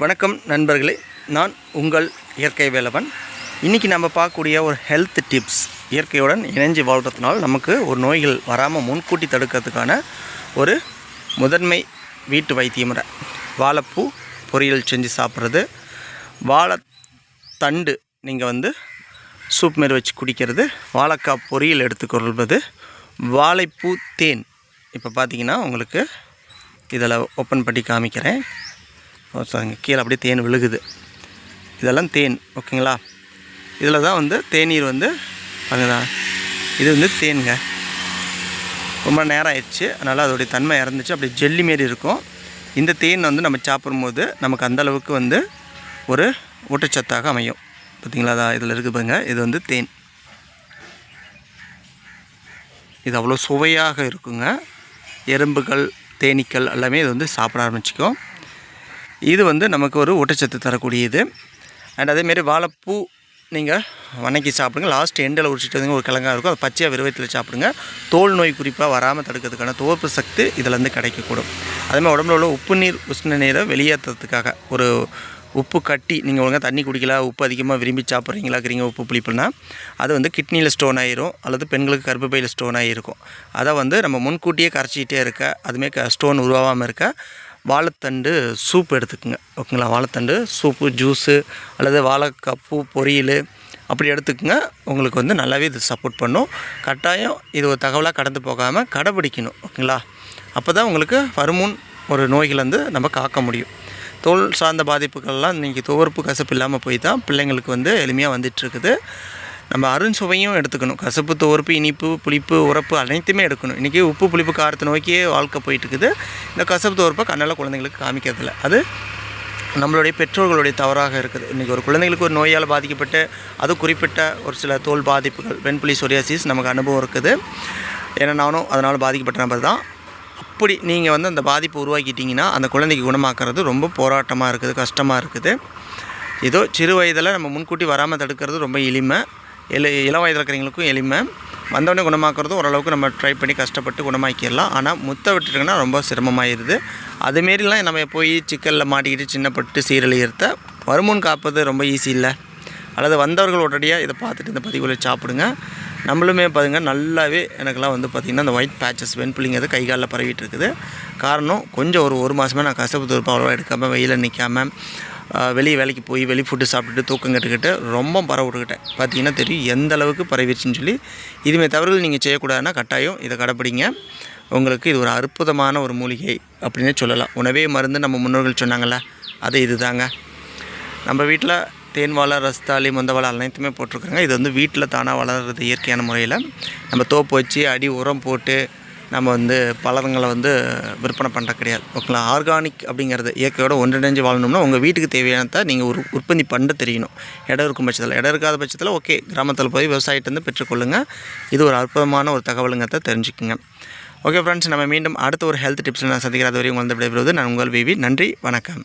வணக்கம் நண்பர்களே, நான் உங்கள் இயற்கை வேலவன். இன்றைக்கி நம்ம பார்க்கக்கூடிய ஒரு ஹெல்த் டிப்ஸ், இயற்கையுடன் இணைஞ்சு வாழ்கிறதுனால நமக்கு ஒரு நோய்கள் வராமல் முன்கூட்டி தடுக்கிறதுக்கான ஒரு முதன்மை வீட்டு வைத்திய முறை. வாழைப்பூ பொரியல் செஞ்சு சாப்பிட்றது, வாழைத்தண்டு நீங்கள் சூப் மாரி வச்சு குடிக்கிறது, வாழைக்காய் பொரியல் எடுத்துக்கொள்வது, வாழைப்பூ தேன். இப்போ பார்த்தீங்கன்னா உங்களுக்கு இதில் ஓப்பன் பண்ணி காமிக்கிறேன். கீழே அப்படியே தேன் விழுகுது. இதெல்லாம் தேன், ஓகேங்களா? இதில் தான் தேநீர் பாருங்கதா, இது தேனுங்க. ரொம்ப நேரம் ஆயிடுச்சு, அதனால் அதோடைய தன்மை இறந்துச்சு, அப்படி ஜெல்லி மாரி இருக்கும். இந்த தேன் நம்ம சாப்பிடும்போது நமக்கு அந்தளவுக்கு ஒரு ஊட்டச்சத்தாக அமையும். பார்த்திங்களா, அதான் இதில் இருக்குது பாருங்க. இது தேன். இது அவ்வளோ சுவையாக இருக்குங்க. எறும்புகள், தேனீக்கள் எல்லாமே இது சாப்பிட ஆரம்பிச்சிக்கும். இது நமக்கு ஒரு ஊட்டச்சத்து தரக்கூடியது. அண்ட் அதேமாரி வாழைப்பூ நீங்கள் வணக்கி சாப்பிடுங்க. லாஸ்ட் எண்டில் உரிச்சிட்டு ஒரு கிழங்காக இருக்கும், அது பச்சையாக விரவத்தில் சாப்பிடுங்க. தோல் நோய் குறிப்பாக வராமல் தடுக்கிறதுக்கான தோற்பு சக்தி இதில் கிடைக்கக்கூடும். அதேமாதிரி உடம்புல உள்ள உப்பு நீர், உஷ்ண நீரை வெளியேற்றுறதுக்காக ஒரு உப்பு கட்டி, நீங்கள் ஒழுங்காக தண்ணி குடிக்கல, உப்பு அதிகமாக விரும்பி சாப்பிட்றீங்களாக்கிறீங்க, உப்பு புளிப்புனா அது கிட்னியில் ஸ்டோன் ஆகிரும், அல்லது பெண்களுக்கு கர்ப்பப்பையில் ஸ்டோன் ஆகிருக்கும். அதை நம்ம முன்கூட்டியே கரைச்சிக்கிட்டே இருக்க, அதுமாரி ஸ்டோன் உருவாகாமல் இருக்க வாழைத்தண்டு சூப் எடுத்துக்குங்க, ஓகேங்களா? வாழைத்தண்டு சூப்பு, ஜூஸு அல்லது வாழைக்காய் பொரியல் அப்படி எடுத்துக்கோங்க. உங்களுக்கு நல்லாவே இது சப்போர்ட் பண்ணும். கட்டாயம் இது ஒரு தகவலாக கடந்து போகாமல் கடைப்பிடிக்கணும், ஓகேங்களா? அப்போ தான் உங்களுக்கு வருமுன் ஒரு நோய்கள் நம்ம காக்க முடியும். தோல் சார்ந்த பாதிப்புகள்லாம் இன்றைக்கி துவர்ப்பு கசப்பு இல்லாமல் போய் தான் பிள்ளைங்களுக்கு எளிமையாக வந்துட்டுருக்குது. நம்ம அருஞ்சுவையும் எடுத்துக்கணும். கசப்பு, துவர்ப்பு, இனிப்பு, புளிப்பு, உரப்பு அனைத்துமே எடுக்கணும். இன்றைக்கி உப்பு, புளிப்பு, காரத்தை நோக்கியே வாழ்க்கை போயிட்டுருக்குது. இந்த கசப்பு, துவர்ப்பை கண்ணால் குழந்தைங்களுக்கு காமிக்கிறதில்ல. அது நம்மளுடைய பெற்றோர்களுடைய தவறாக இருக்குது. இன்றைக்கி ஒரு குழந்தைங்களுக்கு ஒரு நோயால் பாதிக்கப்பட்டு, அது குறிப்பிட்ட ஒரு சில தோல் பாதிப்புகள், வெண்புலி, சொரியாசிஸ் நமக்கு அனுபவம் இருக்குது. ஏன்னா நானும் அதனால் பாதிக்கப்பட்ட நபர் தான். அப்படி நீங்கள் அந்த பாதிப்பு உருவாக்கிட்டிங்கன்னா அந்த குழந்தைக்கு குணமாக்குறது ரொம்ப போராட்டமாக இருக்குது, கஷ்டமாக இருக்குது. ஏதோ சிறு வயதில் நம்ம முன்கூட்டி வராமல் தடுக்கிறது ரொம்ப எளிமை. இளம் வயதில் இருக்கிறவங்களுக்கும் எளிமை. வந்தோடனே குணமாக்குறதும் ஓரளவுக்கு நம்ம ட்ரை பண்ணி கஷ்டப்பட்டு குணமாக்கிடலாம். ஆனால் முத்தை விட்டுட்டுங்கன்னா ரொம்ப சிரமமாகிடுது. அதுமாரிலாம் நம்ம போய் சிக்கலில் மாட்டிக்கிட்டு சின்னப்பட்டு சீரழியறத வருமுன் காப்பது ரொம்ப ஈஸி இல்லை. அல்லது வந்தவர்கள் உடனடியாக இதை பார்த்துட்டு இந்த பதிவுகளை சாப்பிடுங்க. நம்மளுமே பாருங்க, நல்லாவே எனக்கெல்லாம் பார்த்திங்கன்னா இந்த ஒயிட் பேச்சஸ், வெண்புள்ளிங்கிறது கை காலில் பரவிட்டு இருக்குது. காரணம் கொஞ்சம் ஒரு மாதமாக நான் கசப்பு துவர்ப்பு அவ்வளோவா எடுக்காமல், வெயிலில் நிற்காமல், வெளியே வேலைக்கு போய் வெளி ஃபுட்டு சாப்பிட்டுட்டு தூக்கம் கட்டுக்கிட்டு ரொம்ப பரவிட்டுக்கிட்டேன். பார்த்திங்கன்னா தெரியும் எந்த அளவுக்கு பரவிடுச்சுன்னு சொல்லி. இதுமாரி தவறுகள் நீங்கள் செய்யக்கூடாதுன்னா கட்டாயம் இதை கடைப்பிடிங்க. உங்களுக்கு இது ஒரு அற்புதமான ஒரு மூலிகை அப்படின்னே சொல்லலாம். உணவே மருந்து நம்ம முன்னோர்கள் சொன்னாங்கள்ல, அது இது தாங்க. நம்ம வீட்டில் தேன் வாழை, ரஸ்தாளி, முந்த வாழை அனைத்துமே போட்டிருக்காங்க. இது வீட்டில் தானாக வளர்கிறது இயற்கையான முறையில். நம்ம தோப்பு வச்சு அடி உரம் போட்டு நம்ம பலங்களை விற்பனை பண்ணுற கிடையாது, ஓகேங்களா? ஆர்கானிக் அப்படிங்கிறது இயற்கையோட ஒன்றிணைஞ்சு வாழணும்னா உங்கள் வீட்டுக்கு தேவையானதை நீங்கள் உற்பத்தி பண்ண தெரியணும். இடம் இருக்கும் பட்சத்தில், இடம் இருக்காத பட்சத்தில் ஓகே, கிராமத்தில் போய் விவசாயிட்டேருந்து பெற்றுக்கொள்ளுங்கள். இது ஒரு அற்புதமான ஒரு தகவலுங்கிறத தெரிஞ்சுக்குங்க. ஓகே ஃப்ரெண்ட்ஸ், நம்ம மீண்டும் அடுத்த ஒரு ஹெல்த் டிப்ஸில் நான் சந்திக்கிறேன். அது வரையும் விடைபெறுவது நான் உங்கள் விவி. நன்றி, வணக்கம்.